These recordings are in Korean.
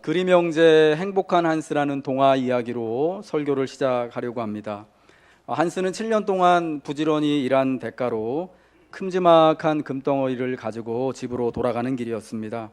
그림 형제 행복한 한스라는 동화 이야기로 설교를 시작하려고 합니다. 한스는 7년 동안 부지런히 일한 대가로 큼지막한 금덩어리를 가지고 집으로 돌아가는 길이었습니다.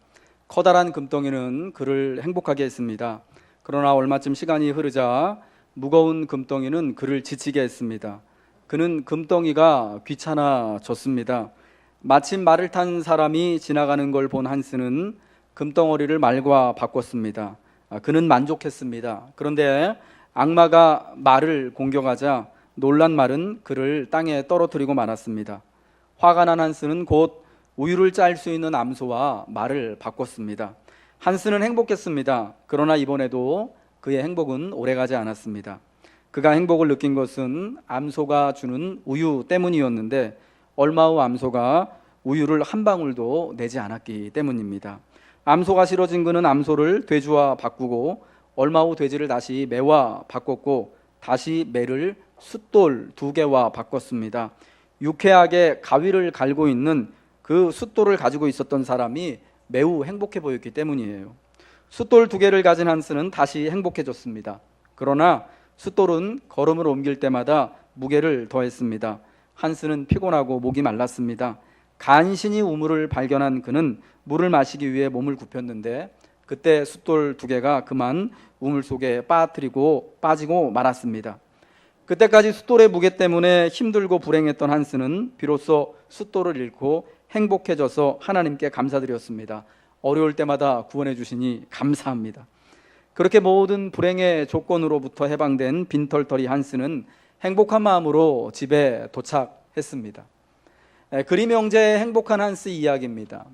커다란 금덩이는 그를 행복하게 했습니다. 그러나 얼마쯤 시간이 흐르자 무거운 금덩이는 그를 지치게 했습니다. 그는 금덩이가 귀찮아졌습니다. 마침 말을 탄 사람이 지나가는 걸 본 한스는 금덩어리를 말과 바꿨습니다. 그는 만족했습니다. 그런데 악마가 말을 공격하자 놀란 말은 그를 땅에 떨어뜨리고 말았습니다. 화가 난 한스는 곧 우유를 짤 수 있는 암소와 말을 바꿨습니다. 한스는 행복했습니다. 그러나 이번에도 그의 행복은 오래가지 않았습니다. 그가 행복을 느낀 것은 암소가 주는 우유 때문이었는데 얼마 후 암소가 우유를 한 방울도 내지 않았기 때문입니다. 암소가 싫어진 그는 암소를 돼지와 바꾸고 얼마 후 돼지를 다시 매와 바꿨고 다시 매를 숫돌 2개와 바꿨습니다. 유쾌하게 가위를 갈고 있는 그 숫돌을 가지고 있었던 사람이 매우 행복해 보였기 때문이에요. 숫돌 2개를 가진 한스는 다시 행복해졌습니다. 그러나 숫돌은 걸음을 옮길 때마다 무게를 더했습니다. 한스는 피곤하고 목이 말랐습니다. 간신히 우물을 발견한 그는 물을 마시기 위해 몸을 굽혔는데 그때 숫돌 2개가 그만 우물 속에 빠지고 말았습니다. 그때까지 숫돌의 무게 때문에 힘들고 불행했던 한스는 비로소 숫돌을 잃고 행복해져서 하나님께 감사드렸습니다. 어려울 때마다 구원해 주시니 감사합니다. 그렇게 모든 불행의 조건으로부터 해방된 빈털터리 한스는 행복한 마음으로 집에 도착했습니다. 그림 형제의 행복한 한스 이야기입니다.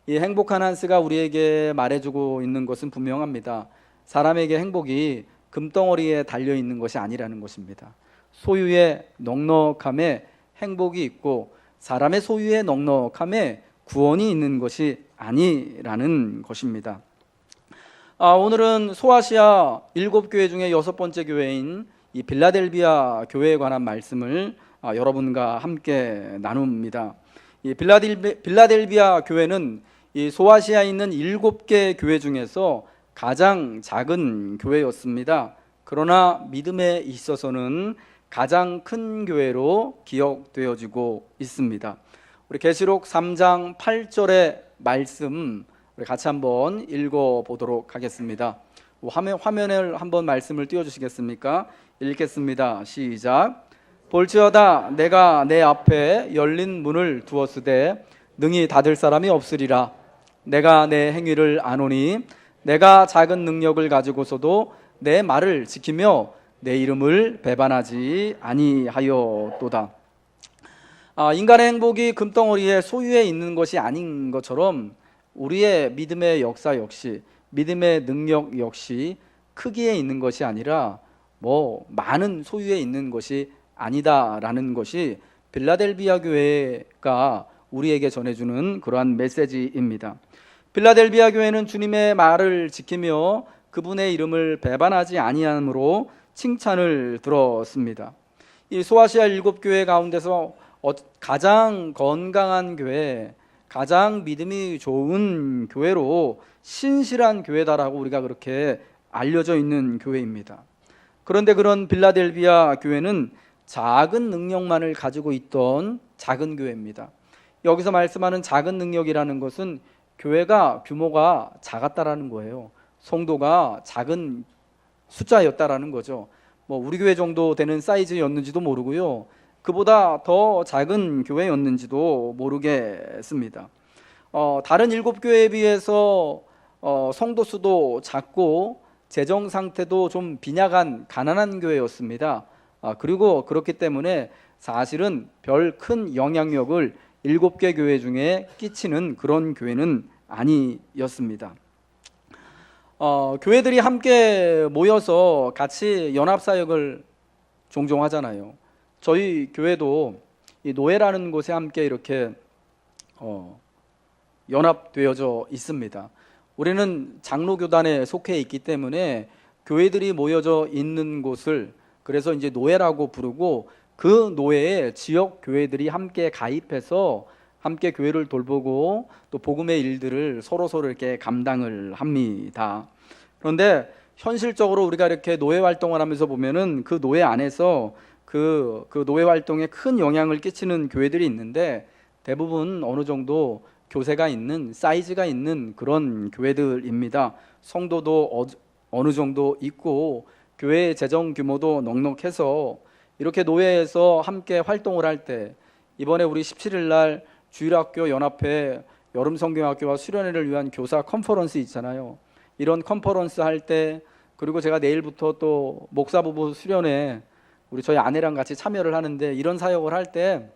이 행복한 한스가 우리에게 말해주고 있는 것은 분명합니다. 사람에게 행복이 금덩어리에 달려있는 것이 아니라는 것입니다. 소유의 넉넉함에 행복이 있고 사람의 소유의 넉넉함에 구원이 있는 것이 아니라는 것입니다. 오늘은 소아시아 7교회 중에 6번째 교회인 이 빌라델비아 교회에 관한 말씀을 여러분과 함께 나눕니다. 이 빌라델비아 교회는 이 소아시아에 있는 7개 교회 중에서 가장 작은 교회였습니다. 그러나 믿음에 있어서는 가장 큰 교회로 기억되어지고 있습니다. 우리 계시록 3장 8절의 말씀 우리 같이 한번 읽어보도록 하겠습니다. 화면을 한번 말씀을 띄워주시겠습니까? 읽겠습니다. 시작. 볼지어다 내가 내 앞에 열린 문을 두었으되 능히 닫을 사람이 없으리라. 내가 내 행위를 아노니 내가 작은 능력을 가지고서도 내 말을 지키며 내 이름을 배반하지 아니하였도다. 인간의 행복이 금덩어리의 소유에 있는 것이 아닌 것처럼 우리의 믿음의 역사 역시 믿음의 능력 역시 크기에 있는 것이 아니라 많은 소유에 있는 것이 아니다라는 것이 빌라델비아 교회가 우리에게 전해주는 그러한 메시지입니다. 빌라델비아 교회는 주님의 말을 지키며 그분의 이름을 배반하지 아니함으로 칭찬을 들었습니다. 이 소아시아 7교회 가운데서 가장 건강한 교회, 가장 믿음이 좋은 교회로 신실한 교회다라고 우리가 그렇게 알려져 있는 교회입니다. 그런데 그런 빌라델비아 교회는 작은 능력만을 가지고 있던 작은 교회입니다. 여기서 말씀하는 작은 능력이라는 것은 교회가 규모가 작았다라는 거예요. 성도가 작은 숫자였다라는 거죠. 우리 교회 정도 되는 사이즈였는지도 모르고요. 그보다 더 작은 교회였는지도 모르겠습니다. 다른 7교회에 비해서 성도 수도 작고 재정 상태도 좀 빈약한 가난한 교회였습니다. 그리고 그렇기 때문에 사실은 별 큰 영향력을 7개 교회 중에 끼치는 그런 교회는 아니었습니다. 교회들이 함께 모여서 같이 연합사역을 종종 하잖아요. 저희 교회도 이 노예라는 곳에 함께 이렇게 연합되어져 있습니다. 우리는 장로교단에 속해 있기 때문에 교회들이 모여져 있는 곳을 그래서 이제 노예라고 부르고 그 노예에 지역 교회들이 함께 가입해서 함께 교회를 돌보고 또 복음의 일들을 서로 이렇게 감당을 합니다. 그런데 현실적으로 우리가 이렇게 노예 활동을 하면서 보면은 그 노예 안에서 그 노예 활동에 큰 영향을 끼치는 교회들이 있는데 대부분 어느 정도 교세가 있는 사이즈가 있는 그런 교회들입니다. 성도도 어느 정도 있고 교회의 재정 규모도 넉넉해서 이렇게 노예에서 함께 활동을 할 때 이번에 우리 17일 날 주일학교 연합회 여름성경학교와 수련회를 위한 교사 컨퍼런스 있잖아요. 이런 컨퍼런스 할 때 그리고 제가 내일부터 또 목사부부 수련회 우리 저희 아내랑 같이 참여를 하는데 이런 사역을 할 때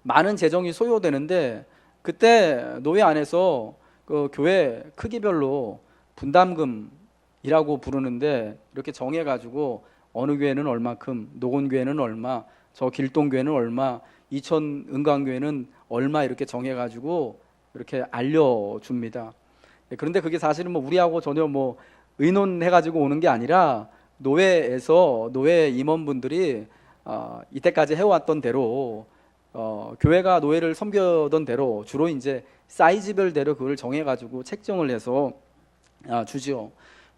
많은 재정이 소요되는데 그때 노예 안에서 그 교회 크기별로 분담금이라고 부르는데 이렇게 정해가지고 어느 교회는 얼마큼, 노곤교회는 얼마, 저 길동교회는 얼마, 이천 은광교회는 얼마 이렇게 정해가지고 이렇게 알려줍니다. 그런데 그게 사실은 뭐 우리하고 전혀 뭐 의논해가지고 오는 게 아니라 노예에서 노예 임원분들이 이때까지 해왔던 대로 교회가 노예를 섬겨던 대로 주로 이제 사이즈별대로 그걸 정해가지고 책정을 해서 주죠.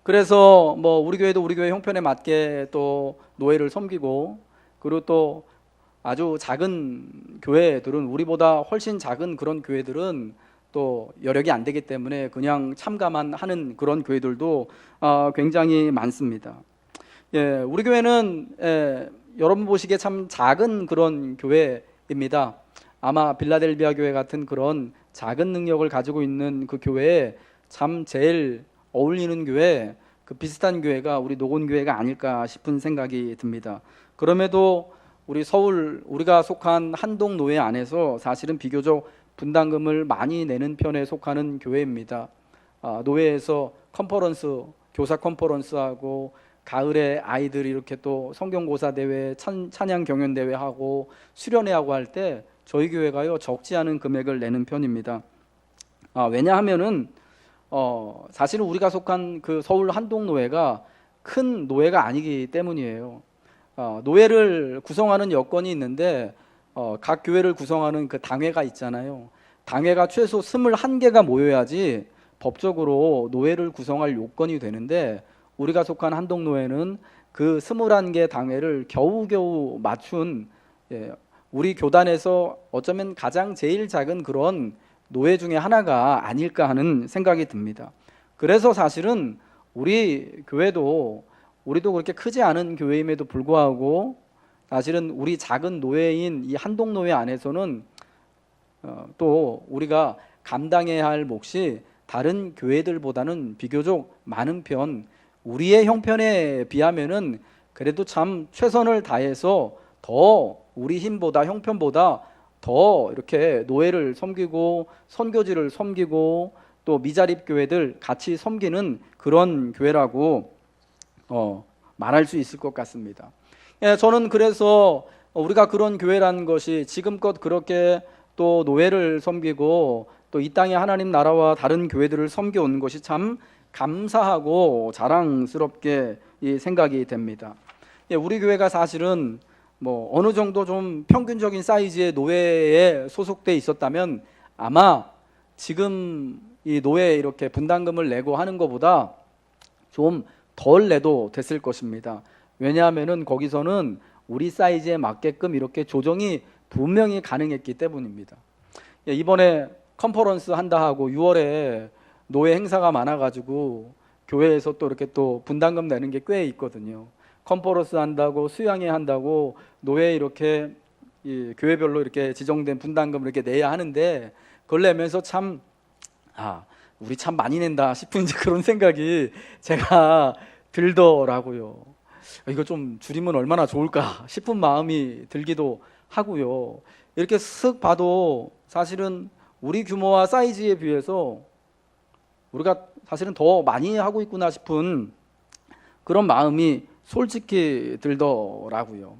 그래서 뭐 우리 교회도 우리 교회 형편에 맞게 또 노예를 섬기고 그리고 또 아주 작은 교회들은 우리보다 훨씬 작은 그런 교회들은 또 여력이 안 되기 때문에 그냥 참가만 하는 그런 교회들도 굉장히 많습니다. 예, 우리 교회는 여러분 보시기에 참 작은 그런 교회입니다. 아마 빌라델비아 교회 같은 그런 작은 능력을 가지고 있는 그 교회에 참 제일 어울리는 교회, 그 비슷한 교회가 우리 노곤교회가 아닐까 싶은 생각이 듭니다. 그럼에도 우리 서울 우리가 속한 한동노회 안에서 사실은 비교적 분담금을 많이 내는 편에 속하는 교회입니다. 노회에서 컨퍼런스, 교사 컨퍼런스하고 가을에 아이들이 이렇게 또 성경고사 대회, 찬양 경연 대회 하고 수련회 하고 할 때 저희 교회가요 적지 않은 금액을 내는 편입니다. 왜냐하면은 사실은 우리가 속한 그 서울 한동노회가 큰 노회가 아니기 때문이에요. 노회를 구성하는 여건이 있는데 각 교회를 구성하는 그 당회가 있잖아요. 당회가 최소 21개가 모여야지 법적으로 노회를 구성할 요건이 되는데 우리가 속한 한동노회는 그 21개 당회를 겨우겨우 맞춘 우리 교단에서 어쩌면 가장 제일 작은 그런 노회 중에 하나가 아닐까 하는 생각이 듭니다. 그래서 사실은 우리 교회도 우리도 그렇게 크지 않은 교회임에도 불구하고 사실은 우리 작은 노회인 이 한동노회 안에서는 또 우리가 감당해야 할 몫이 다른 교회들보다는 비교적 많은 편, 우리의 형편에 비하면은 그래도 참 최선을 다해서 더 우리 힘보다 형편보다 더 이렇게 노예를 섬기고 선교지를 섬기고 또 미자립 교회들 같이 섬기는 그런 교회라고 말할 수 있을 것 같습니다. 저는 그래서 우리가 그런 교회라는 것이 지금껏 그렇게 또 노예를 섬기고 또 이 땅의 하나님 나라와 다른 교회들을 섬겨온 것이 참 감사하고 자랑스럽게 생각이 됩니다. 우리 교회가 사실은 뭐 어느 정도 좀 평균적인 사이즈의 노예에 소속돼 있었다면 아마 지금 이 노예 이렇게 분담금을 내고 하는 것보다 좀 덜 내도 됐을 것입니다. 왜냐하면은 거기서는 우리 사이즈에 맞게끔 이렇게 조정이 분명히 가능했기 때문입니다. 이번에 컨퍼런스 한다 하고 6월에 노예 행사가 많아가지고 교회에서 또 이렇게 또 분담금 내는 게 꽤 있거든요. 컨퍼런스 한다고 수양회 한다고 노예 이렇게 교회별로 이렇게 지정된 분담금을 이렇게 내야 하는데 그걸 내면서 참 우리 참 많이 낸다 싶은 그런 생각이 제가 들더라고요. 이거 좀 줄이면 얼마나 좋을까 싶은 마음이 들기도 하고요. 이렇게 쓱 봐도 사실은 우리 규모와 사이즈에 비해서 우리가 사실은 더 많이 하고 있구나 싶은 그런 마음이 솔직히 들더라고요.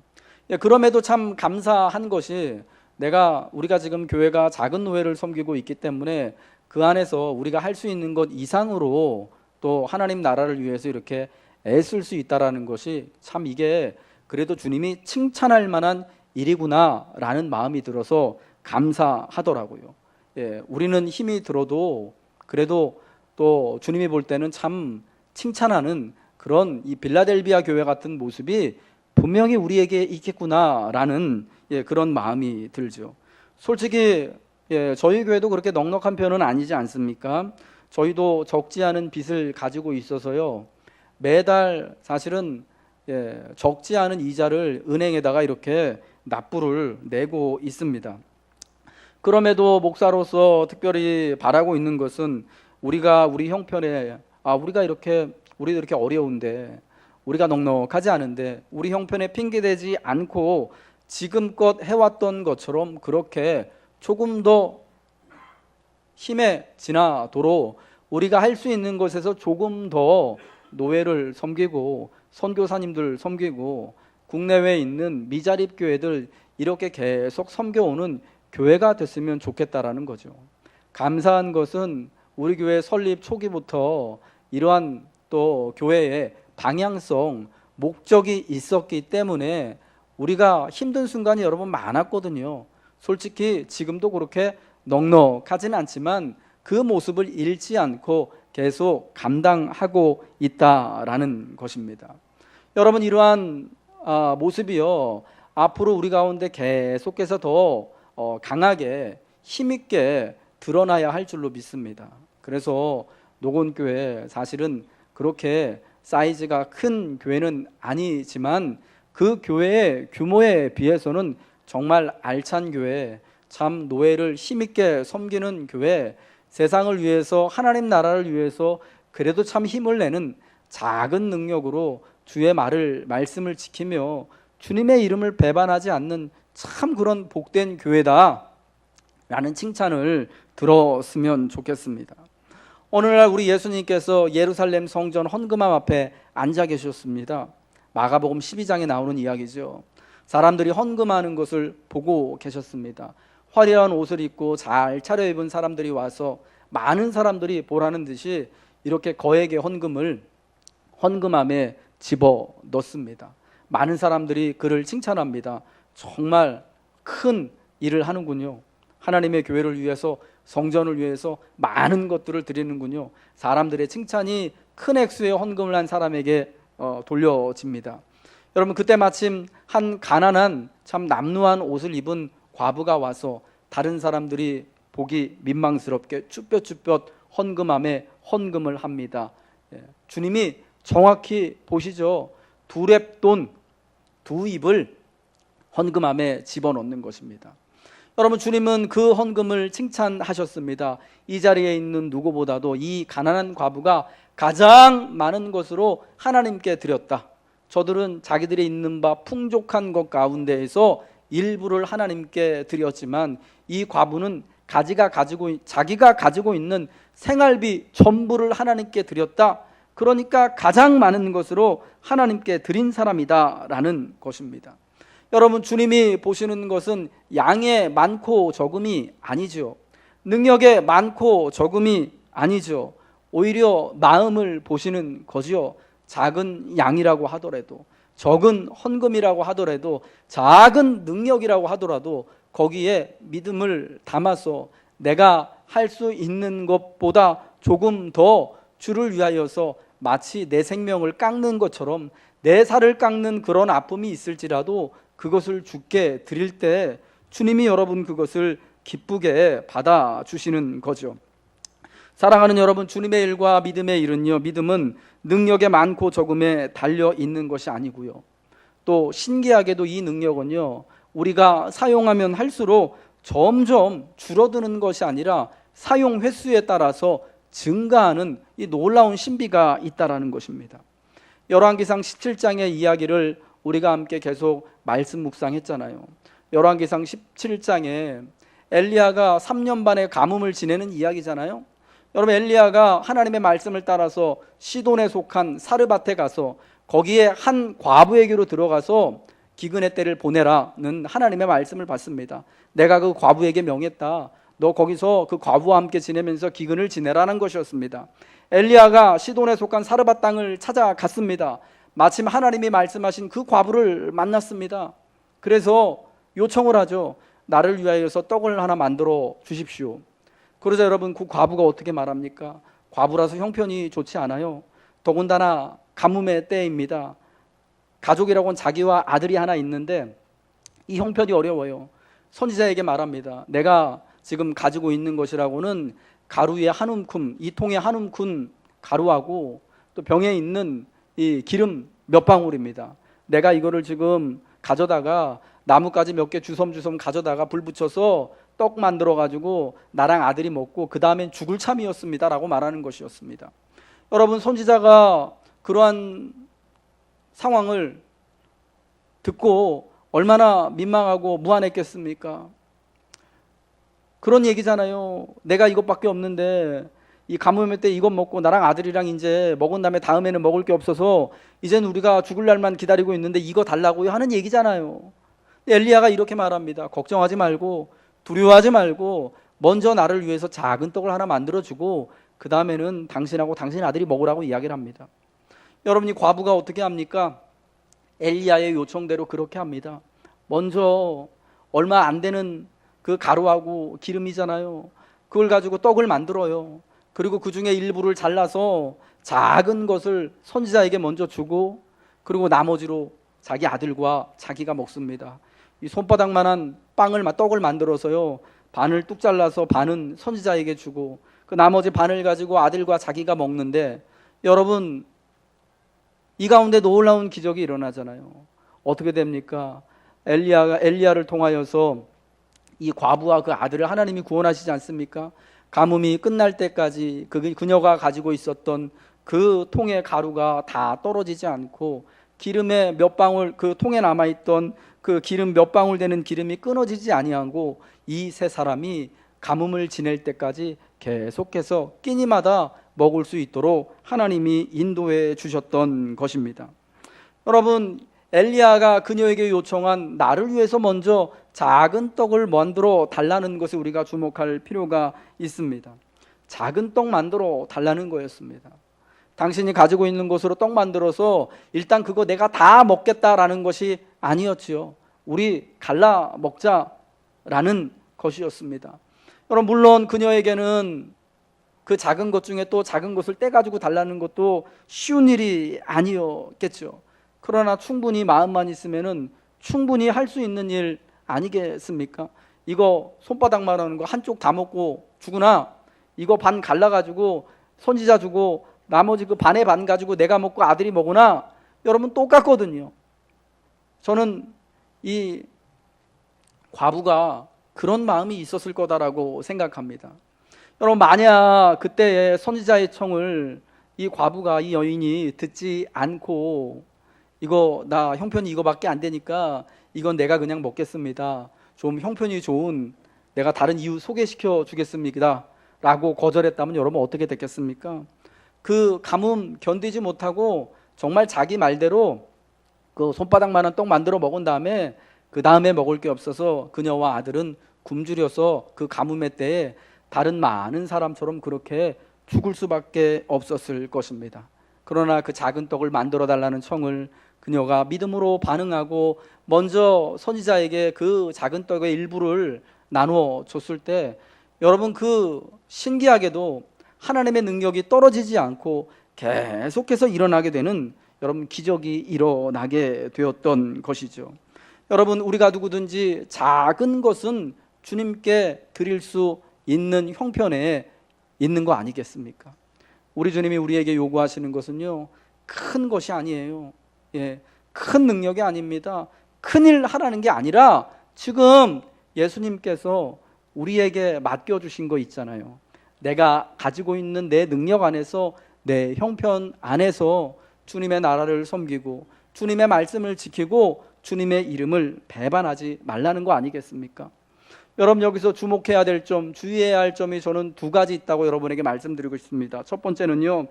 그럼에도 참 감사한 것이 우리가 지금 교회가 작은 노예를 섬기고 있기 때문에 그 안에서 우리가 할 수 있는 것 이상으로 또 하나님 나라를 위해서 이렇게 애쓸 수 있다라는 것이 참 이게 그래도 주님이 칭찬할 만한 일이구나 라는 마음이 들어서 감사하더라고요. 예, 우리는 힘이 들어도 그래도 또 주님이 볼 때는 참 칭찬하는 그런 이 빌라델비아 교회 같은 모습이 분명히 우리에게 있겠구나라는 그런 마음이 들죠. 솔직히 저희 교회도 그렇게 넉넉한 편은 아니지 않습니까? 저희도 적지 않은 빚을 가지고 있어서요, 매달 사실은 적지 않은 이자를 은행에다가 이렇게 납부를 내고 있습니다. 그럼에도 목사로서 특별히 바라고 있는 것은 우리가 우리 형편에 우리도 이렇게 어려운데, 우리가 넉넉하지 않은데 우리 형편에 핑계대지 않고 지금껏 해왔던 것처럼 그렇게 조금 더 힘해지나도록 우리가 할 수 있는 것에서 조금 더 노예를 섬기고 선교사님들 섬기고 국내외에 있는 미자립 교회들 이렇게 계속 섬겨오는 교회가 됐으면 좋겠다라는 거죠. 감사한 것은 우리 교회 설립 초기부터 이러한 또 교회의 방향성, 목적이 있었기 때문에 우리가 힘든 순간이 여러 번 많았거든요. 솔직히 지금도 그렇게 넉넉하진 않지만 그 모습을 잃지 않고 계속 감당하고 있다라는 것입니다. 여러분, 이러한 모습이요, 앞으로 우리 가운데 계속해서 더 강하게 힘있게 드러나야 할 줄로 믿습니다. 그래서 노건교회 사실은 그렇게 사이즈가 큰 교회는 아니지만 그 교회의 규모에 비해서는 정말 알찬 교회, 참 노예를 힘있게 섬기는 교회, 세상을 위해서, 하나님 나라를 위해서 그래도 참 힘을 내는 작은 능력으로 주의 말씀을 지키며 주님의 이름을 배반하지 않는 참 그런 복된 교회다 라는 칭찬을 들었으면 좋겠습니다. 오늘날 우리 예수님께서 예루살렘 성전 헌금함 앞에 앉아 계셨습니다. 마가복음 12장에 나오는 이야기죠. 사람들이 헌금하는 것을 보고 계셨습니다. 화려한 옷을 입고 잘 차려입은 사람들이 와서 많은 사람들이 보라는 듯이 이렇게 거액의 헌금을 헌금함에 집어 넣습니다. 많은 사람들이 그를 칭찬합니다. 정말 큰 일을 하는군요. 하나님의 교회를 위해서, 성전을 위해서 많은 것들을 드리는군요. 사람들의 칭찬이 큰 액수의 헌금을 한 사람에게 돌려집니다. 여러분, 그때 마침 한 가난한 참 남루한 옷을 입은 과부가 와서 다른 사람들이 보기 민망스럽게 쭈뼛쭈뼛 헌금함에 헌금을 합니다. 주님이 정확히 보시죠. 두 렙돈, 두 입을 헌금함에 집어넣는 것입니다. 여러분, 주님은 그 헌금을 칭찬하셨습니다. 이 자리에 있는 누구보다도 이 가난한 과부가 가장 많은 것으로 하나님께 드렸다. 저들은 자기들이 있는 바 풍족한 것 가운데에서 일부를 하나님께 드렸지만 이 과부는 자기가 가지고 있는 생활비 전부를 하나님께 드렸다. 그러니까 가장 많은 것으로 하나님께 드린 사람이다 라는 것입니다. 여러분, 주님이 보시는 것은 양의 많고 적음이 아니죠. 능력의 많고 적음이 아니죠. 오히려 마음을 보시는 거지요. 작은 양이라고 하더라도, 적은 헌금이라고 하더라도, 작은 능력이라고 하더라도 거기에 믿음을 담아서 내가 할 수 있는 것보다 조금 더 주를 위하여서 마치 내 생명을 깎는 것처럼 내 살을 깎는 그런 아픔이 있을지라도 그것을 주께 드릴 때 주님이 여러분 그것을 기쁘게 받아주시는 거죠. 사랑하는 여러분, 주님의 일과 믿음의 일은요, 믿음은 능력의 많고 적음에 달려 있는 것이 아니고요, 또 신기하게도 이 능력은요, 우리가 사용하면 할수록 점점 줄어드는 것이 아니라 사용 횟수에 따라서 증가하는 이 놀라운 신비가 있다라는 것입니다. 열왕기상 17장의 이야기를 우리가 함께 계속 말씀 묵상했잖아요. 열왕기상 17장에 엘리야가 3년 반의 가뭄을 지내는 이야기잖아요. 여러분, 엘리야가 하나님의 말씀을 따라서 시돈에 속한 사르밧에 가서 거기에 한 과부에게로 들어가서 기근의 때를 보내라는 하나님의 말씀을 받습니다. 내가 그 과부에게 명했다. 너 거기서 그 과부와 함께 지내면서 기근을 지내라는 것이었습니다. 엘리야가 시돈에 속한 사르밧 땅을 찾아갔습니다. 마침 하나님이 말씀하신 그 과부를 만났습니다. 그래서 요청을 하죠. 나를 위하여서 떡을 하나 만들어 주십시오. 그러자 여러분, 그 과부가 어떻게 말합니까? 과부라서 형편이 좋지 않아요. 더군다나 가뭄의 때입니다. 가족이라고는 자기와 아들이 하나 있는데 이 형편이 어려워요. 선지자에게 말합니다. 내가 지금 가지고 있는 것이라고는 가루 위에 한 움큼, 이 통에 한 움큼 가루하고 또 병에 있는 이 기름 몇 방울입니다. 내가 이거를 지금 가져다가 나뭇가지 몇 개 주섬주섬 가져다가 불 붙여서 떡 만들어 가지고 나랑 아들이 먹고 그 다음엔 죽을 참이었습니다 라고 말하는 것이었습니다. 여러분, 선지자가 그러한 상황을 듣고 얼마나 민망하고 무안했겠습니까? 그런 얘기잖아요. 내가 이것밖에 없는데 이 가뭄의 때 이것 먹고 나랑 아들이랑 이제 먹은 다음에 다음에는 먹을 게 없어서 이젠 우리가 죽을 날만 기다리고 있는데 이거 달라고요 하는 얘기잖아요. 엘리야가 이렇게 말합니다. 걱정하지 말고 두려워하지 말고 먼저 나를 위해서 작은 떡을 하나 만들어주고 그 다음에는 당신하고 당신 아들이 먹으라고 이야기를 합니다. 여러분이 과부가 어떻게 합니까? 엘리야의 요청대로 그렇게 합니다. 먼저 얼마 안 되는 그 가루하고 기름이잖아요. 그걸 가지고 떡을 만들어요. 그리고 그 중에 일부를 잘라서 작은 것을 선지자에게 먼저 주고 그리고 나머지로 자기 아들과 자기가 먹습니다. 이 손바닥만한 떡을 만들어서요, 반을 뚝 잘라서 반은 선지자에게 주고 그 나머지 반을 가지고 아들과 자기가 먹는데, 여러분, 이 가운데 놀라운 기적이 일어나잖아요. 어떻게 됩니까? 엘리야를 통하여서 이 과부와 그 아들을 하나님이 구원하시지 않습니까? 가뭄이 끝날 때까지 그녀가 가지고 있었던 그 통의 가루가 다 떨어지지 않고 기름에 몇 방울, 그 통에 남아있던 그 기름 몇 방울 되는 기름이 끊어지지 아니하고 이 세 사람이 가뭄을 지낼 때까지 계속해서 끼니마다 먹을 수 있도록 하나님이 인도해 주셨던 것입니다. 여러분, 엘리야가 그녀에게 요청한 나를 위해서 먼저 작은 떡을 만들어 달라는 것에 우리가 주목할 필요가 있습니다. 작은 떡 만들어 달라는 거였습니다. 당신이 가지고 있는 것으로 떡 만들어서 일단 그거 내가 다 먹겠다라는 것이 아니었지요. 우리 갈라 먹자라는 것이었습니다. 여러분, 물론 그녀에게는 그 작은 것 중에 또 작은 것을 떼가지고 달라는 것도 쉬운 일이 아니었겠죠. 그러나 충분히 마음만 있으면은 충분히 할 수 있는 일 아니겠습니까? 이거 손바닥만 하는 거 한쪽 다 먹고 주구나, 이거 반 갈라가지고 선지자 주고 나머지 그 반의 반 가지고 내가 먹고 아들이 먹으나, 여러분 똑같거든요. 저는 이 과부가 그런 마음이 있었을 거다라고 생각합니다. 여러분, 만약 그때의 선지자의 청을 이 과부가, 이 여인이 듣지 않고 이거 나 형편이 이거밖에 안 되니까 이건 내가 그냥 먹겠습니다, 좀 형편이 좋은 내가 다른 이웃 소개시켜 주겠습니다 라고 거절했다면 여러분 어떻게 됐겠습니까? 그 가뭄 견디지 못하고 정말 자기 말대로 그 손바닥만한 떡 만들어 먹은 다음에 그 다음에 먹을 게 없어서 그녀와 아들은 굶주려서 그 가뭄의 때에 다른 많은 사람처럼 그렇게 죽을 수밖에 없었을 것입니다. 그러나 그 작은 떡을 만들어 달라는 청을 그녀가 믿음으로 반응하고 먼저 선지자에게 그 작은 떡의 일부를 나누어 줬을 때, 여러분, 그 신기하게도 하나님의 능력이 떨어지지 않고 계속해서 일어나게 되는, 여러분, 기적이 일어나게 되었던 것이죠. 여러분, 우리가 누구든지 작은 것은 주님께 드릴 수 있는 형편에 있는 거 아니겠습니까? 우리 주님이 우리에게 요구하시는 것은요, 큰 것이 아니에요. 큰 능력이 아닙니다. 큰일 하라는 게 아니라 지금 예수님께서 우리에게 맡겨주신 거 있잖아요. 내가 가지고 있는 내 능력 안에서, 내 형편 안에서 주님의 나라를 섬기고 주님의 말씀을 지키고 주님의 이름을 배반하지 말라는 거 아니겠습니까? 여러분, 여기서 주목해야 될 점, 주의해야 할 점이 저는 두 가지 있다고 여러분에게 말씀드리고 싶습니다. 첫 번째는요,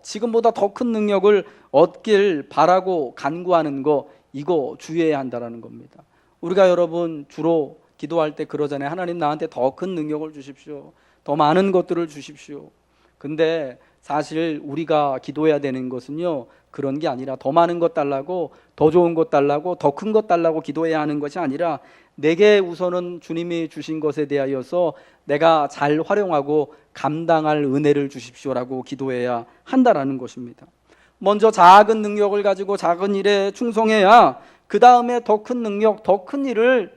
지금보다 더 큰 능력을 얻길 바라고 간구하는 거, 이거 주의해야 한다는 겁니다. 우리가 여러분 주로 기도할 때 그러잖아요. 하나님, 나한테 더 큰 능력을 주십시오, 더 많은 것들을 주십시오. 근데 사실 우리가 기도해야 되는 것은요, 그런 게 아니라 더 많은 것 달라고, 더 좋은 것 달라고, 더 큰 것 달라고 기도해야 하는 것이 아니라 내게 우선은 주님이 주신 것에 대하여서 내가 잘 활용하고 감당할 은혜를 주십시오라고 기도해야 한다라는 것입니다. 먼저 작은 능력을 가지고 작은 일에 충성해야 그 다음에 더 큰 능력, 더 큰 일을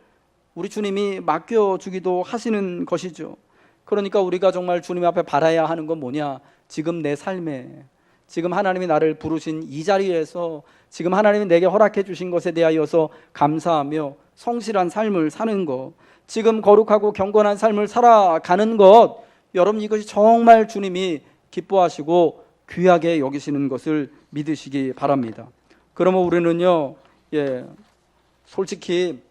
우리 주님이 맡겨주기도 하시는 것이죠. 그러니까 우리가 정말 주님 앞에 바라야 하는 건 뭐냐? 지금 내 삶에, 지금 하나님이 나를 부르신 이 자리에서, 지금 하나님이 내게 허락해 주신 것에 대하여서 감사하며 성실한 삶을 사는 것, 지금 거룩하고 경건한 삶을 살아가는 것, 여러분 이것이 정말 주님이 기뻐하시고 귀하게 여기시는 것을 믿으시기 바랍니다. 그러면 우리는요, 솔직히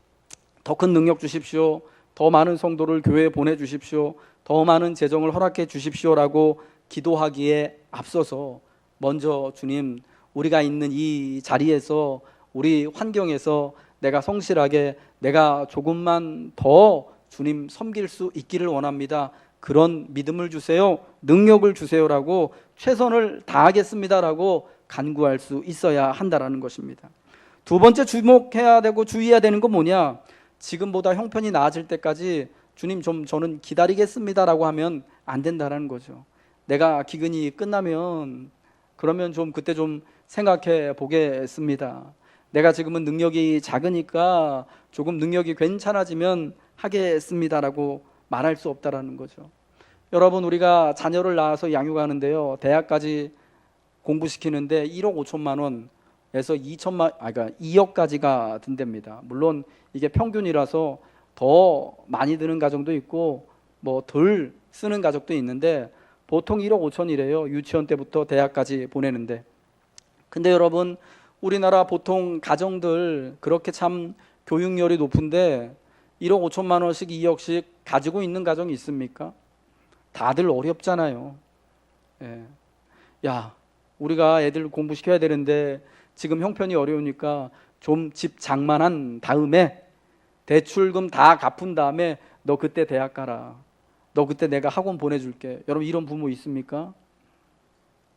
더 큰 능력 주십시오, 더 많은 성도를 교회에 보내주십시오, 더 많은 재정을 허락해 주십시오라고 기도하기에 앞서서 먼저 주님, 우리가 있는 이 자리에서, 우리 환경에서 내가 성실하게, 내가 조금만 더 주님 섬길 수 있기를 원합니다. 그런 믿음을 주세요, 능력을 주세요라고 최선을 다하겠습니다라고 간구할 수 있어야 한다라는 것입니다. 두 번째 주목해야 되고 주의해야 되는 건 뭐냐? 지금보다 형편이 나아질 때까지 주님 저는 기다리겠습니다라고 하면 안 된다라는 거죠. 내가 기근이 끝나면 그러면 그때 생각해 보겠습니다. 내가 지금은 능력이 작으니까 조금 능력이 괜찮아지면 하겠습니다라고 말할 수 없다라는 거죠. 여러분, 우리가 자녀를 낳아서 양육하는데요, 대학까지 공부시키는데 1억 5천만 원에서 2억까지가 든답니다. 물론 이게 평균이라서 더 많이 드는 가정도 있고 뭐 덜 쓰는 가족도 있는데 보통 1억 5천이래요. 유치원 때부터 대학까지 보내는데. 근데 여러분, 우리나라 보통 가정들 그렇게 참 교육열이 높은데 1억 5천만 원씩 2억씩 가지고 있는 가정이 있습니까? 다들 어렵잖아요. 야, 우리가 애들 공부시켜야 되는데 지금 형편이 어려우니까 좀 집 장만한 다음에 대출금 다 갚은 다음에 너 그때 대학 가라, 너 그때 내가 학원 보내줄게. 여러분, 이런 부모 있습니까?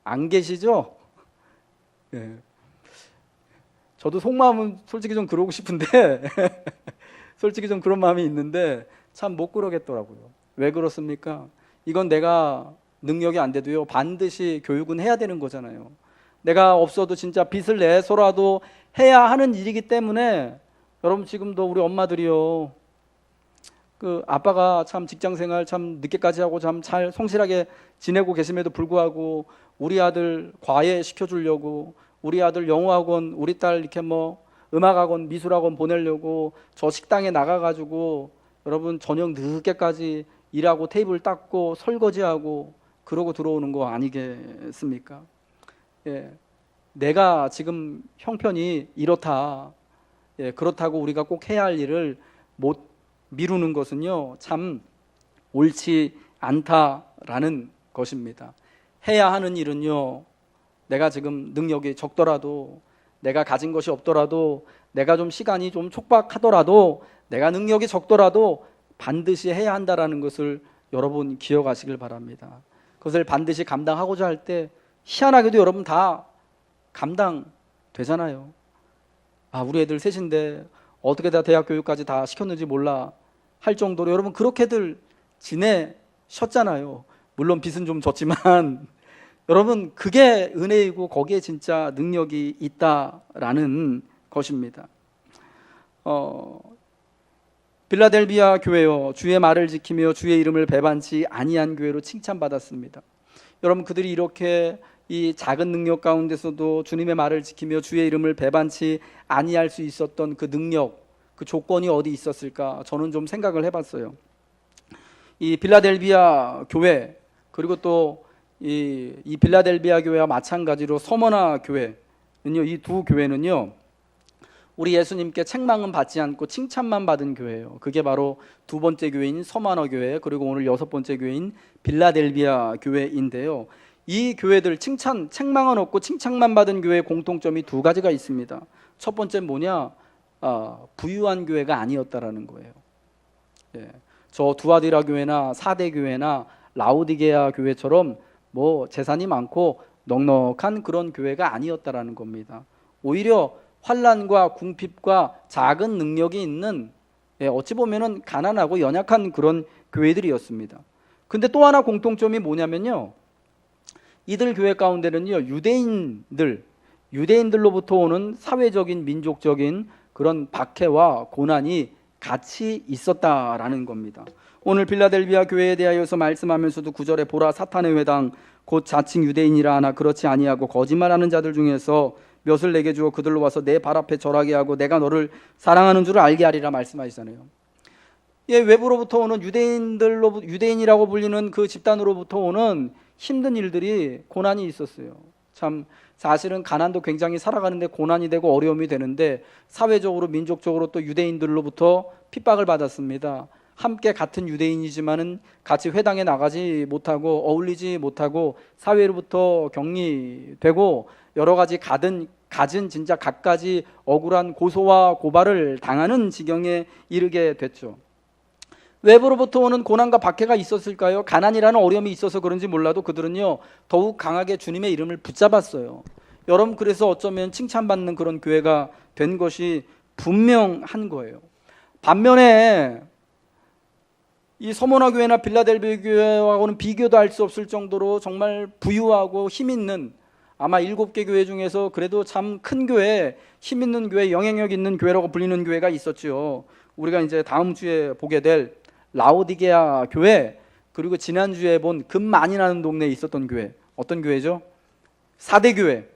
안 계시죠? 저도 속마음은 솔직히 좀 그러고 싶은데 솔직히 좀 그런 마음이 있는데 참 못 그러겠더라고요. 왜 그렇습니까? 이건 내가 능력이 안 돼도요, 반드시 교육은 해야 되는 거잖아요. 내가 없어도 진짜 빚을 내서라도 해야 하는 일이기 때문에 여러분, 지금도 우리 엄마들이요, 그 아빠가 참 직장생활 참 늦게까지 하고 참 잘 성실하게 지내고 계심에도 불구하고 우리 아들 과외 시켜주려고, 우리 아들 영어학원, 우리 딸 이렇게 뭐 음악학원, 미술학원 보내려고 저 식당에 나가가지고 여러분 저녁 늦게까지 일하고 테이블 닦고 설거지하고 그러고 들어오는 거 아니겠습니까? 내가 지금 형편이 이렇다, 그렇다고 우리가 꼭 해야 할 일을 못 미루는 것은요, 참 옳지 않다라는 것입니다. 해야 하는 일은요, 내가 지금 능력이 적더라도, 내가 가진 것이 없더라도, 내가 좀 시간이 좀 촉박하더라도, 내가 능력이 적더라도 반드시 해야 한다라는 것을 여러분 기억하시길 바랍니다. 그것을 반드시 감당하고자 할 때 희한하게도 여러분 다 감당되잖아요. 우리 애들 셋인데 어떻게 다 대학 교육까지 다 시켰는지 몰라 할 정도로 여러분 그렇게들 지내셨잖아요. 물론 빚은 좀 졌지만 여러분, 그게 은혜이고 거기에 진짜 능력이 있다라는 것입니다. 빌라델비아 교회요, 주의 말을 지키며 주의 이름을 배반치 아니한 교회로 칭찬받았습니다. 여러분, 그들이 이렇게 이 작은 능력 가운데서도 주님의 말을 지키며 주의 이름을 배반치 아니할 수 있었던 그 능력, 그 조건이 어디 있었을까? 저는 좀 생각을 해봤어요. 이 빌라델비아 교회, 그리고 또 이 빌라델비아 교회와 마찬가지로 서머나 교회는요, 이 두 교회는요, 우리 예수님께 책망은 받지 않고 칭찬만 받은 교회예요. 그게 바로 두 번째 교회인 서머나 교회, 그리고 오늘 여섯 번째 교회인 빌라델비아 교회인데요. 이 교회들 책망은 없고 칭찬만 받은 교회의 공통점이 두 가지가 있습니다. 첫 번째는 뭐냐? 부유한 교회가 아니었다라는 거예요. 저 두아디라 교회나 사대 교회나 라오디게아 교회처럼 뭐 재산이 많고 넉넉한 그런 교회가 아니었다라는 겁니다. 오히려 환난과 궁핍과 작은 능력이 있는, 어찌 보면은 가난하고 연약한 그런 교회들이었습니다. 근데 또 하나 공통점이 뭐냐면요, 이들 교회 가운데는요, 유대인들로부터 오는 사회적인 민족적인 그런 박해와 고난이 같이 있었다라는 겁니다. 오늘 빌라델비아 교회에 대하여서 말씀하면서도 9절에 보라 사탄의 회당 곧 자칭 유대인이라 하나 그렇지 아니하고 거짓말하는 자들 중에서 몇을 내게 주어 그들로 와서 내 발 앞에 절하게 하고 내가 너를 사랑하는 줄을 알게 하리라 말씀하시잖아요. 외부로부터 오는 유대인이라고 불리는 그 집단으로부터 오는 힘든 일들이, 고난이 있었어요. 참 사실은 가난도 굉장히 살아가는데 고난이 되고 어려움이 되는데, 사회적으로 민족적으로 또 유대인들로부터 핍박을 받았습니다. 함께 같은 유대인이지만은 같이 회당에 나가지 못하고 어울리지 못하고 사회로부터 격리되고 여러 가지 갖은 진짜 갖가지 억울한 고소와 고발을 당하는 지경에 이르게 됐죠. 외부로부터 오는 고난과 박해가 있었을까요? 가난이라는 어려움이 있어서 그런지 몰라도 그들은요, 더욱 강하게 주님의 이름을 붙잡았어요. 여러분, 그래서 어쩌면 칭찬받는 그런 교회가 된 것이 분명한 거예요. 반면에 이 서모나 교회나 빌라델비아 교회하고는 비교도 할 수 없을 정도로 정말 부유하고 힘 있는, 아마 7개 교회 중에서 그래도 참 큰 교회, 힘 있는 교회, 영향력 있는 교회라고 불리는 교회가 있었죠. 우리가 이제 다음 주에 보게 될 라오디게아 교회, 그리고 지난주에 본 금 많이 나는 동네에 있었던 교회, 어떤 교회죠? 사대교회.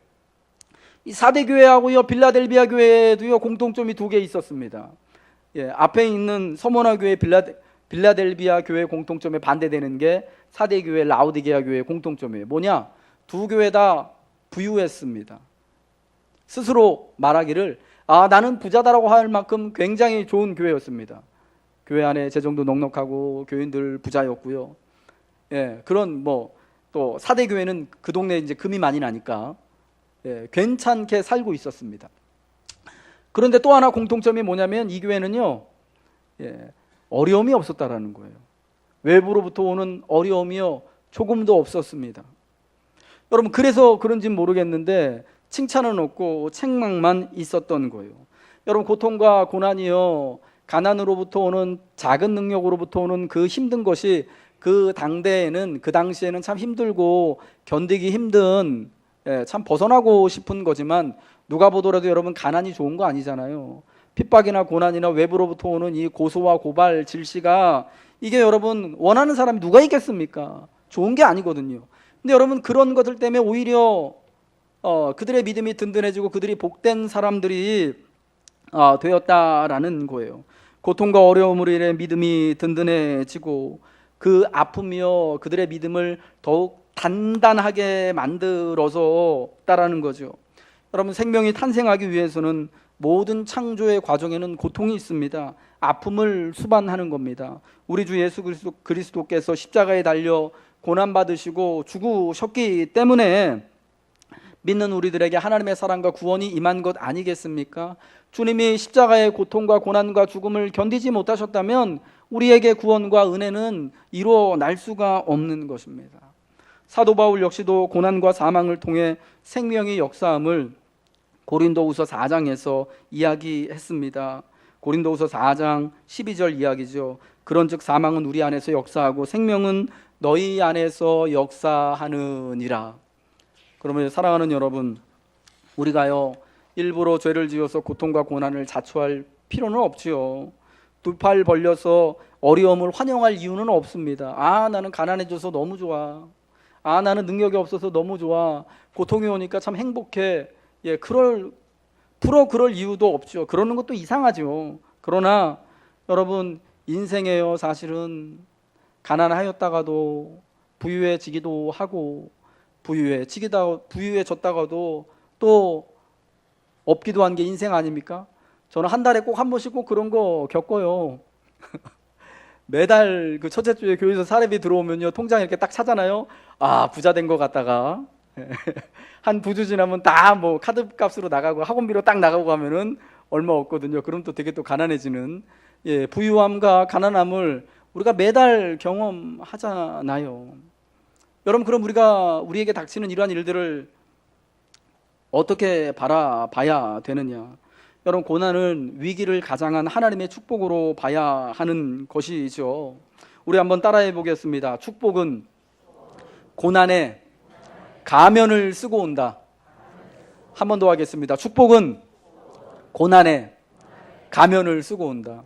이 사대교회하고요 빌라델비아 교회도요 공통점이 2개 있었습니다. 앞에 있는 서모나 교회, 빌라델비아 교회 공통점에 반대되는 게 사대교회, 라오디게아 교회의 공통점이에요. 뭐냐? 2 교회 다 부유했습니다. 스스로 말하기를 나는 부자다라고 할 만큼 굉장히 좋은 교회였습니다. 교회 안에 재정도 넉넉하고 교인들 부자였고요. 그런 또 사대교회는 그 동네에 이제 금이 많이 나니까 괜찮게 살고 있었습니다. 그런데 또 하나 공통점이 뭐냐면 이 교회는요, 어려움이 없었다라는 거예요. 외부로부터 오는 어려움이요 조금도 없었습니다. 여러분, 그래서 그런지는 모르겠는데 칭찬은 없고 책망만 있었던 거예요. 여러분, 고통과 고난이요, 가난으로부터 오는, 작은 능력으로부터 오는 그 힘든 것이 그 당시에는 참 힘들고 견디기 힘든, 참 벗어나고 싶은 거지만 누가 보더라도 여러분, 가난이 좋은 거 아니잖아요. 핍박이나 고난이나 외부로부터 오는 이 고소와 고발, 질시가, 이게 여러분 원하는 사람이 누가 있겠습니까? 좋은 게 아니거든요. 근데 여러분, 그런 것들 때문에 오히려 그들의 믿음이 든든해지고 그들이 복된 사람들이 되었다라는 거예요. 고통과 어려움으로 인해 믿음이 든든해지고 그 아픔이요 그들의 믿음을 더욱 단단하게 만들어서 따라는 거죠. 여러분, 생명이 탄생하기 위해서는 모든 창조의 과정에는 고통이 있습니다. 아픔을 수반하는 겁니다. 우리 주 예수 그리스도께서 십자가에 달려 고난받으시고 죽으셨기 때문에 믿는 우리들에게 하나님의 사랑과 구원이 임한 것 아니겠습니까? 주님이 십자가의 고통과 고난과 죽음을 견디지 못하셨다면 우리에게 구원과 은혜는 이루어날 수가 없는 것입니다. 사도 바울 역시도 고난과 사망을 통해 생명의 역사함을 고린도후서 4장에서 이야기했습니다. 고린도후서 4장 12절 이야기죠. 그런즉 사망은 우리 안에서 역사하고 생명은 너희 안에서 역사하느니라. 그러면 사랑하는 여러분, 우리가요 일부러 죄를 지어서 고통과 고난을 자초할 필요는 없지요. 2팔 벌려서 어려움을 환영할 이유는 없습니다. 나는 가난해져서 너무 좋아. 나는 능력이 없어서 너무 좋아. 고통이 오니까 참 행복해. 그럴 이유도 없죠. 그러는 것도 이상하죠. 그러나 여러분, 인생에요 사실은 가난하였다가도 부유해지기도 하고 부유해졌다가도 또 없기도 한 게 인생 아닙니까? 저는 한 달에 꼭 한 번씩 꼭 그런 거 겪어요. 매달 그 첫째 주에 교회에서 사례비 들어오면요 통장 이렇게 딱 차잖아요. 부자 된 것 같다가 한 2주 지나면 다 카드 값으로 나가고 학원비로 딱 나가고 하면은 얼마 없거든요. 그럼 또 되게 또 가난해지는, 부유함과 가난함을 우리가 매달 경험하잖아요. 여러분, 그럼 우리에게 닥치는 이러한 일들을 어떻게 바라봐야 되느냐? 여러분, 고난은 위기를 가장한 하나님의 축복으로 봐야 하는 것이죠. 우리 한번 따라해 보겠습니다. 축복은 고난에 가면을 쓰고 온다. 한 번 더 하겠습니다. 축복은 고난에 가면을 쓰고 온다.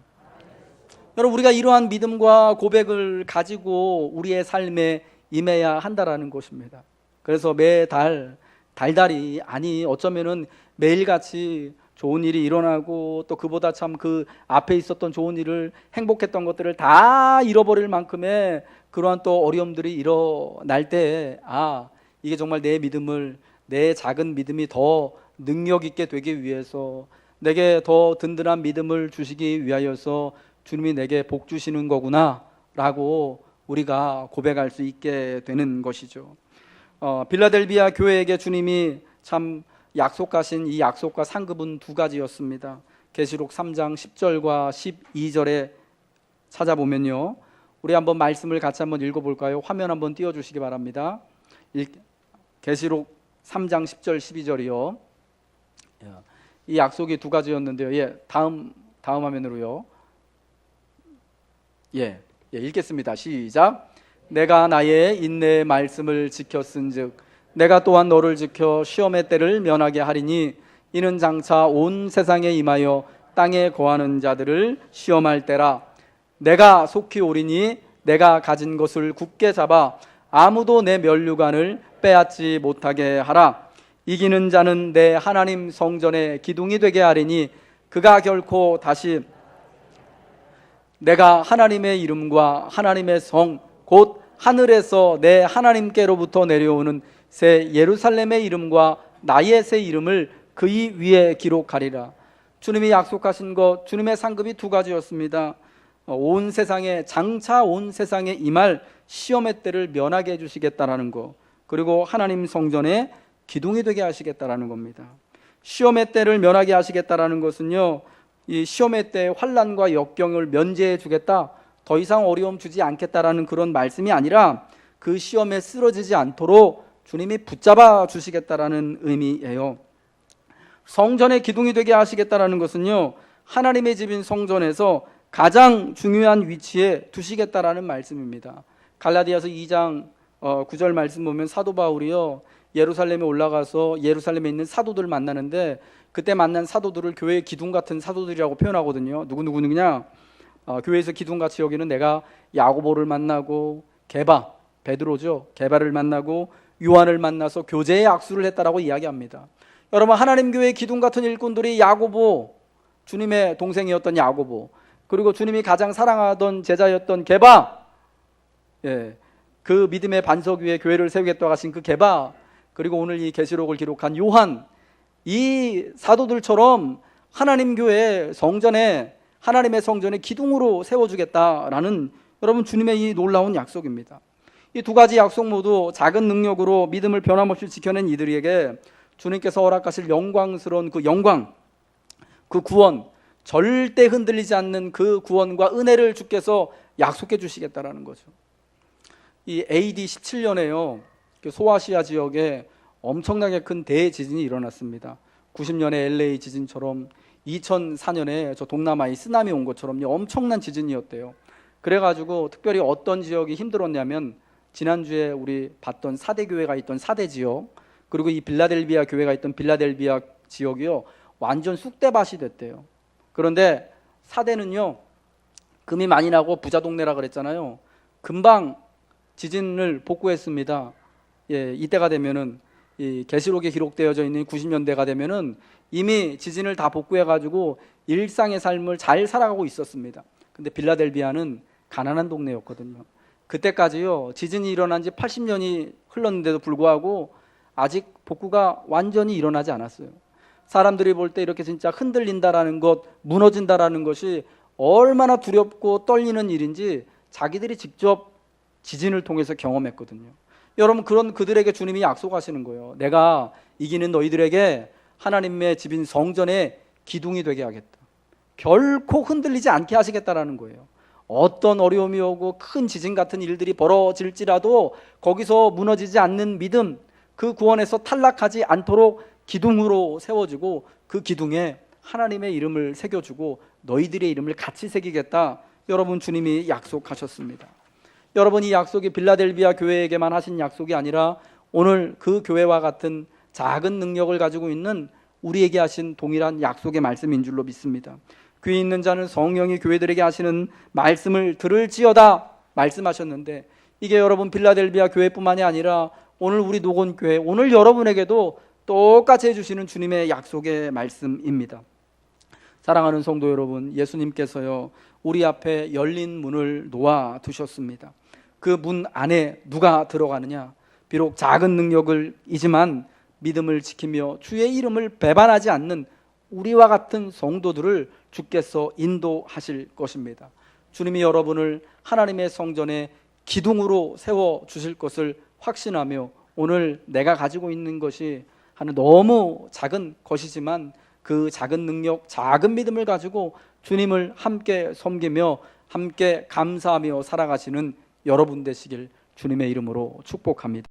여러분, 우리가 이러한 믿음과 고백을 가지고 우리의 삶에 임해야 한다라는 것입니다. 그래서 매달 달달이, 아니 어쩌면은 매일같이 좋은 일이 일어나고 또 그보다 참 그 앞에 있었던 좋은 일을, 행복했던 것들을 다 잃어버릴 만큼의 그러한 또 어려움들이 일어날 때, 이게 정말 내 작은 믿음이 더 능력 있게 되기 위해서, 내게 더 든든한 믿음을 주시기 위하여서 주님이 내게 복 주시는 거구나 라고 우리가 고백할 수 있게 되는 것이죠. 빌라델비아 교회에게 주님이 참 약속하신 이 약속과 상급은 두 가지였습니다. 계시록 3장 10절과 12절에 찾아보면요, 우리 한번 말씀을 같이 한번 읽어볼까요? 화면 한번 띄워주시기 바랍니다. 계시록 3장 10절 12절이요. 이 약속이 두 가지였는데요. 다음 화면으로요. 읽겠습니다. 시작. 내가 나의 인내의 말씀을 지켰은즉 내가 또한 너를 지켜 시험의 때를 면하게 하리니 이는 장차 온 세상에 임하여 땅에 거하는 자들을 시험할 때라. 내가 속히 오리니 내가 가진 것을 굳게 잡아 아무도 내 면류관을 빼앗지 못하게 하라. 이기는 자는 내 하나님 성전의 기둥이 되게 하리니 그가 결코 다시 내가 하나님의 이름과 하나님의 성 곧 하늘에서 내 하나님께로부터 내려오는 새 예루살렘의 이름과 나의 새 이름을 그의 위에 기록하리라. 주님이 약속하신 것, 주님의 상급이 두 가지였습니다. 장차 온 세상에 임할 시험의 때를 면하게 해주시겠다라는 것, 그리고 하나님 성전의 기둥이 되게 하시겠다라는 겁니다. 시험의 때를 면하게 하시겠다라는 것은요, 이 시험의 때 환난과 역경을 면제해 주겠다, 더 이상 어려움 주지 않겠다라는 그런 말씀이 아니라 그 시험에 쓰러지지 않도록 주님이 붙잡아 주시겠다라는 의미예요. 성전의 기둥이 되게 하시겠다라는 것은요, 하나님의 집인 성전에서 가장 중요한 위치에 두시겠다라는 말씀입니다. 갈라디아서 2장 9절 말씀 보면 사도 바울이요, 예루살렘에 올라가서 예루살렘에 있는 사도들을 만나는데 그때 만난 사도들을 교회의 기둥 같은 사도들이라고 표현하거든요. 누구냐? 교회에서 기둥같이 여기는 내가 야고보를 만나고 베드로죠. 게바를 만나고 요한을 만나서 교제의 악수를 했다라고 이야기합니다. 여러분, 하나님 교회의 기둥 같은 일꾼들이 야고보, 주님의 동생이었던 야고보, 그리고 주님이 가장 사랑하던 제자였던 게바, 그 믿음의 반석 위에 교회를 세우겠다고 하신 그 게바, 그리고 오늘 이 계시록을 기록한 요한, 이 사도들처럼 하나님 교회 성전에, 하나님의 성전에 기둥으로 세워주겠다라는 여러분 주님의 이 놀라운 약속입니다. 이 두 가지 약속 모두 작은 능력으로 믿음을 변함없이 지켜낸 이들에게 주님께서 허락하실 영광스러운 그 영광, 그 구원, 절대 흔들리지 않는 그 구원과 은혜를 주께서 약속해 주시겠다라는 거죠. 이 AD 17년에요, 소아시아 지역에 엄청나게 큰 대지진이 일어났습니다. 90년에 LA 지진처럼 2004년에 저 동남아에 쓰나미 온 것처럼요, 엄청난 지진이었대요. 그래가지고 특별히 어떤 지역이 힘들었냐면 지난주에 우리 봤던 사대 교회가 있던 사대 지역, 그리고 이 빌라델비아 교회가 있던 빌라델비아 지역이요, 완전 쑥대밭이 됐대요. 그런데 사대는요, 금이 많이 나고 부자 동네라 그랬잖아요. 금방 지진을 복구했습니다. 이때가 되면은, 이 계시록에 기록되어져 있는 90년대가 되면은 이미 지진을 다 복구해가지고 일상의 삶을 잘 살아가고 있었습니다. 근데 빌라델비아는 가난한 동네였거든요. 그때까지요, 지진이 일어난 지 80년이 흘렀는데도 불구하고 아직 복구가 완전히 일어나지 않았어요. 사람들이 볼 때 이렇게 진짜 흔들린다라는 것, 무너진다라는 것이 얼마나 두렵고 떨리는 일인지 자기들이 직접 지진을 통해서 경험했거든요. 여러분, 그런 그들에게 주님이 약속하시는 거예요. 내가 이기는 너희들에게 하나님의 집인 성전의 기둥이 되게 하겠다. 결코 흔들리지 않게 하시겠다라는 거예요. 어떤 어려움이 오고 큰 지진 같은 일들이 벌어질지라도 거기서 무너지지 않는 믿음, 그 구원에서 탈락하지 않도록 기둥으로 세워주고 그 기둥에 하나님의 이름을 새겨주고 너희들의 이름을 같이 새기겠다. 여러분, 주님이 약속하셨습니다. 여러분, 이 약속이 빌라델비아 교회에게만 하신 약속이 아니라 오늘 그 교회와 같은 작은 능력을 가지고 있는 우리에게 하신 동일한 약속의 말씀인 줄로 믿습니다. 귀 있는 자는 성령이 교회들에게 하시는 말씀을 들을지어다 말씀하셨는데, 이게 여러분 빌라델비아 교회뿐만이 아니라 오늘 우리 노건교회, 오늘 여러분에게도 똑같이 해주시는 주님의 약속의 말씀입니다. 사랑하는 성도 여러분, 예수님께서요 우리 앞에 열린 문을 놓아 두셨습니다. 그 문 안에 누가 들어가느냐? 비록 작은 능력이지만 믿음을 지키며 주의 이름을 배반하지 않는 우리와 같은 성도들을 주께서 인도하실 것입니다. 주님이 여러분을 하나님의 성전에 기둥으로 세워주실 것을 확신하며, 오늘 내가 가지고 있는 것이 하는 너무 작은 것이지만 그 작은 능력, 작은 믿음을 가지고 주님을 함께 섬기며 함께 감사하며 살아가시는 여러분 되시길 주님의 이름으로 축복합니다.